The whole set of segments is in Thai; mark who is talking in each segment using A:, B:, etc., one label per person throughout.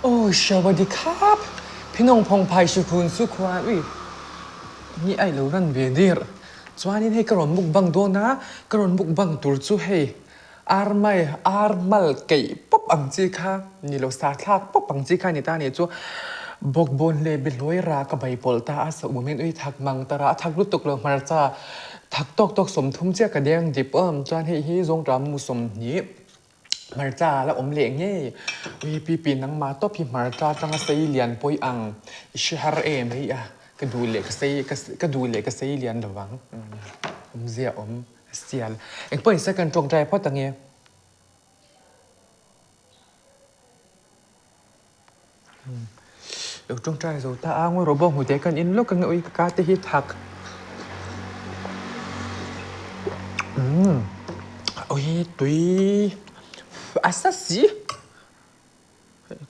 A: สวัสดีครับพี่น้องพงไพชุกุนสุขวานนี่ไอ้เหล่านั้นเวดีร์สวานินให้กระรอนมุกบังโดนะกระรอนมุกบังตุรจูให้อาร์มัลเกย์ป๊อบอังจีค่ะนี่เราสาธากป๊อบอังจีค่ะนี่ตาเนี่ยจูบอกบนเลเบลลอยรากระใบปอลตาอาสอุเมนทักมังตระทักลุตุกเลมาจ้าทักตกสมทุมเจ้ากระเดียงดิบจวนให้ฮีจงรำมุสมนี้มาจ้าแล้วอมเหลียงเงี้ยปีนังมาต้อพี่มาจ้าตั้งแต่เลียนปอยอังอิชฮาร์เอไม่อะก็ดูเล็กเสียเลียนระวังเสียเสียลเอ็งเปิดสักกันจงใจเพราะตั้งเงี้ยเดี๋ยวจงใจสุดตาอ้างว่าเราบอกหัวใจกันอินลูกกันอุ้ยกาติฮิทักโอ้ยตุยอาซาซี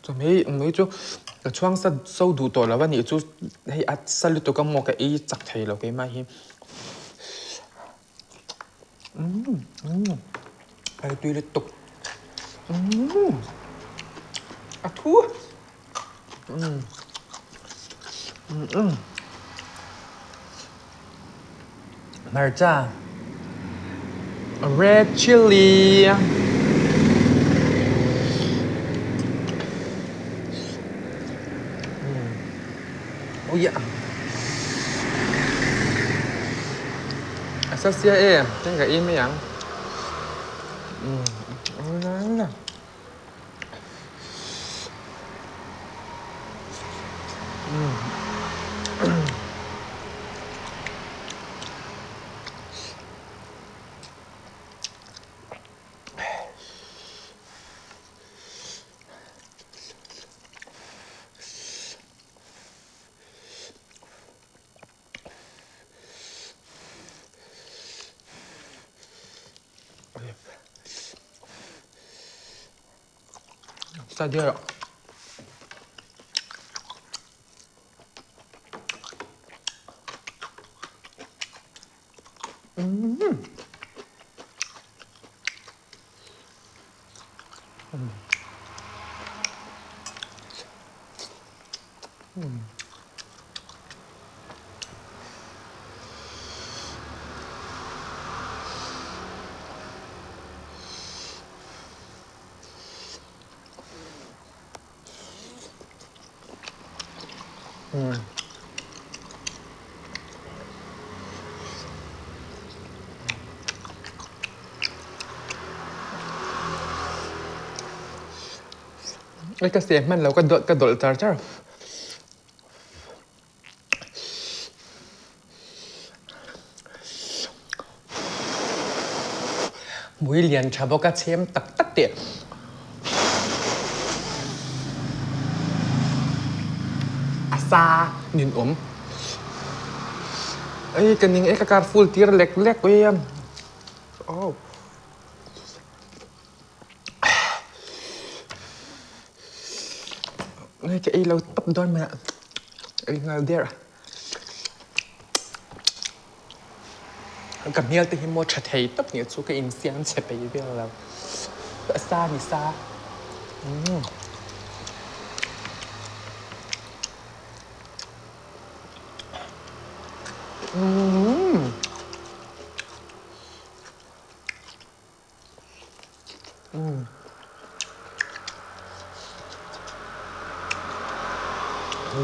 A: จะไม่จู่ก็ช่วงสัตว์ดูตัวแล้ววันนี้จู่ให้อัดสลุตัวก็มองกับอีจักไทยเราไปไหมไปตุยเลยตกอะทูมาจ้า red chili โอ้ยอาซาเซียจังกับอีไม่ยังโอ้ยนั่นน่ะซาเดียไอ้กระเสียมันเราก็กระโดดจ้ามุ้ยเลียนชาบกระเชมตักเตะอาซาหนินไอ้กันยังไอ้กการฟูลตีร์เล็กเว้ยโอ้ไอ้แกไอ้เราตับดอนมาไอ้งานเดียร์กับเมียที่หิมชัดเห็นตับเนี่ยสุกอินเซียนเฉยไปเรื่อยแล้วซาดิซา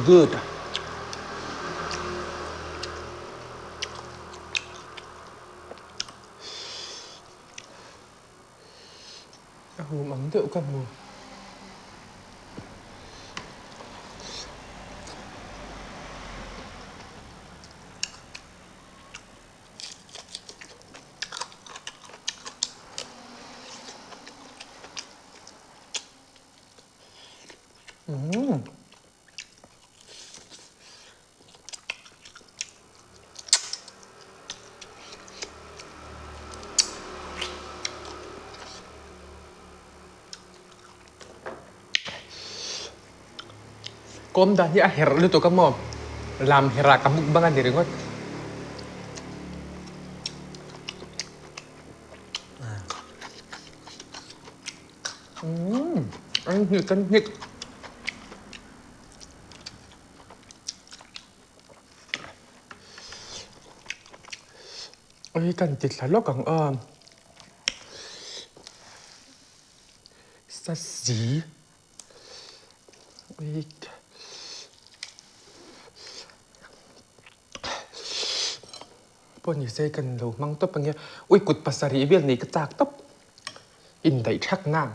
A: good มังเดือกันมูก้มได้ที่เฮร์ลุตัวก็มอบลำเฮรากัมุกบ้างกันเดี๋ยวก็อันนี้กันนิด ơi cần chít là lúc còn sa gì ơi pôn như xây cần lâu mang tóc bằng nghe ui cụt pasari viên này cái chạc tóc in đầy chắc nàng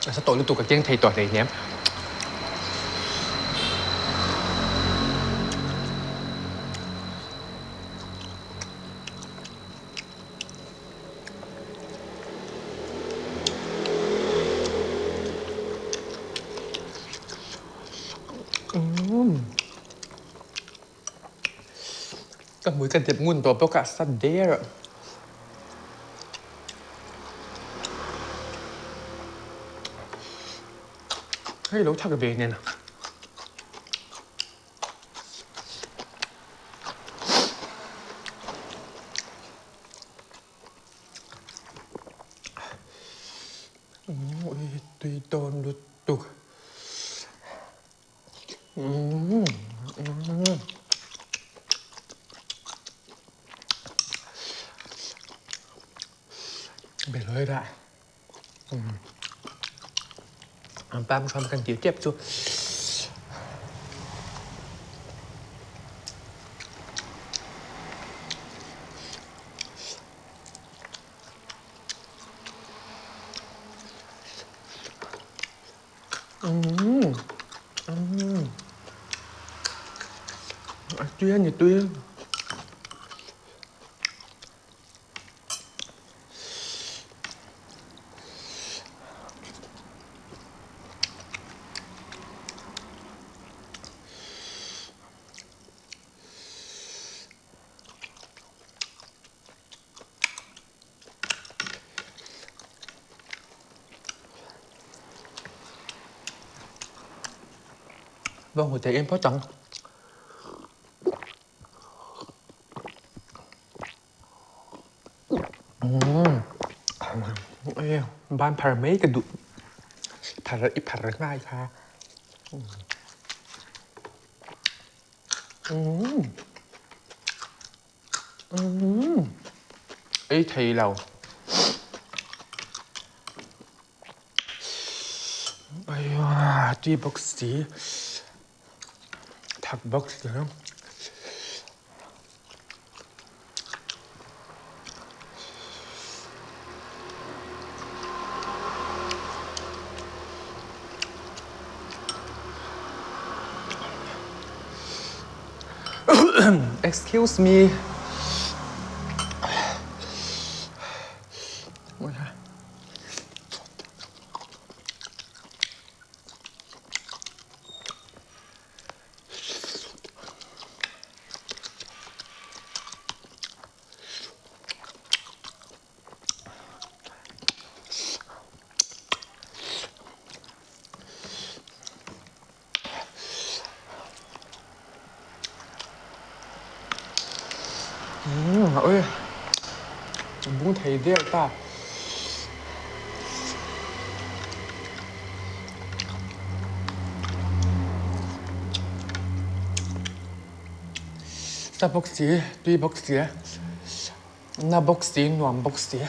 A: sao tội lưu tục cái tiếng thầy tỏi này nhém cái mũi cần chít ngunตัวพวกกะสัตเดอร์ให้รู้ทักกับเบนเนี่ยนะตุยโดนลุตุกเบลเลยได้ป้ามันชอบกันเดี๋ยวเจ็บจูtuyên thì tuyên vâng hồi thấy em có chồngบ้านพาราเมกระดุพาราอิพาราง่ายค่ะไอ้ไทยเราไอ้จีบ็อกซี่ถักบ็อกซี่นะ excuse me เอ้ยบุ้งไทยเดียวตาซาบ็อกซี่ตุยบ็อกซี่นาบ็อกซี่นวมบ็อกซี่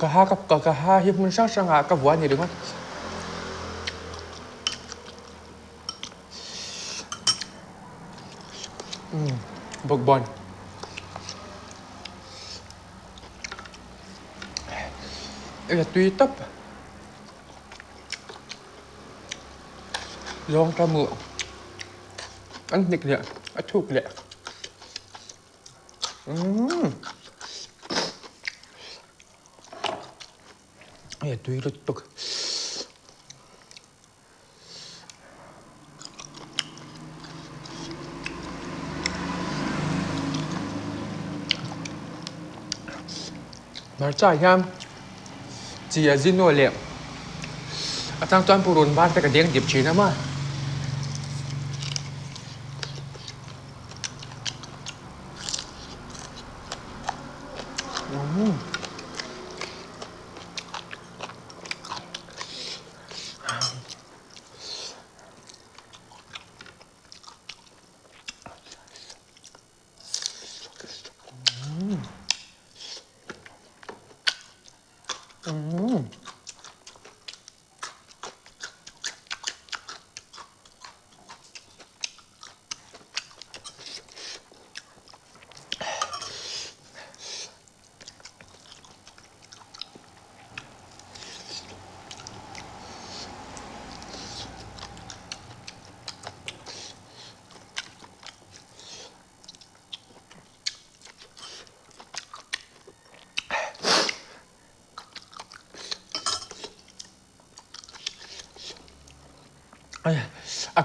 A: กะฮากับกะฮาฮิมันช่างช่างอะกับหวานอยู่ดีมั้งบกบอลเอ้ยตุยตับลองทำมืออันนี้เนี่ยอันถูกเลยเอ้ยตุยรถตก Marcha yam chia zino le atang tuan purun ban ta ka deng dip chi na ma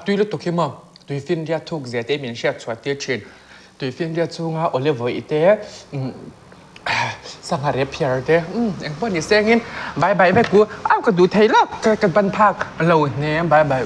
A: Tui lu toki ma tui fin dia thuk zia te min sha chwa te chin tui fin dia chunga olive ite sang hare phiar te eng pon ni sengin bye bye be ku au ka du thei la ka ban phak lo ne bye bye